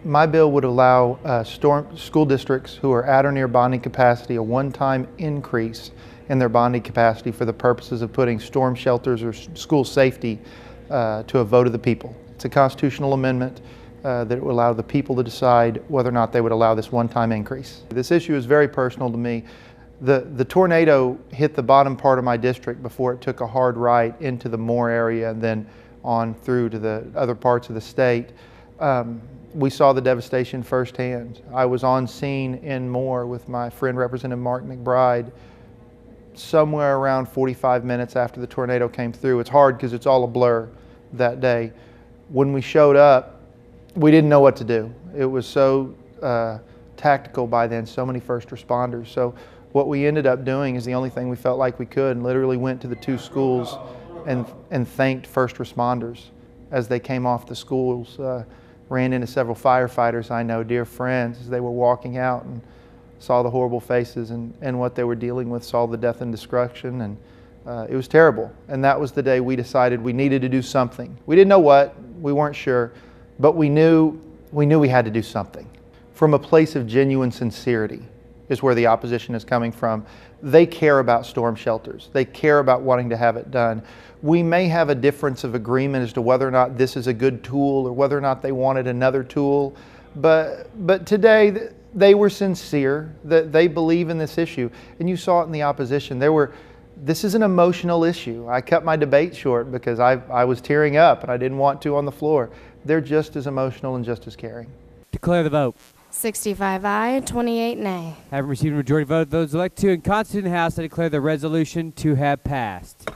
My bill would allow school districts who are at or near bonding capacity a one-time increase in their bonding capacity for the purposes of putting storm shelters or school safety to a vote of the people. It's a constitutional amendment that will allow the people to decide whether or not they would allow this one-time increase. This issue is very personal to me. The tornado hit the bottom part of my district before it took a hard right into the Moore area and then on through to the other parts of the state. We saw the devastation firsthand. I was on scene in Moore with my friend Representative Mark McBride somewhere around 45 minutes after the tornado came through. It's hard because it's all a blur that day. When we showed up, we didn't know what to do. It was so tactical by then, so many first responders. So what we ended up doing is the only thing we felt like we could, and literally went to the two schools and thanked first responders as they came off the schools. Ran into several firefighters I know, dear friends, as they were walking out and saw the horrible faces and what they were dealing with, saw the death and destruction, and it was terrible. And that was the day we decided we needed to do something. We didn't know what, we weren't sure, but we knew we had to do something. From a place of genuine sincerity is where the opposition is coming from. They care about storm shelters. They care about wanting to have it done. We may have a difference of agreement as to whether or not this is a good tool or whether or not they wanted another tool, but today they were sincere, that they believe in this issue, and you saw it in the opposition. This is an emotional issue. I cut my debate short because I was tearing up and I didn't want to on the floor. They're just as emotional and just as caring. Declare the vote. 65 aye, 28 nay. Having received a majority vote of those elected to and constituted in the House, I declare the resolution to have passed.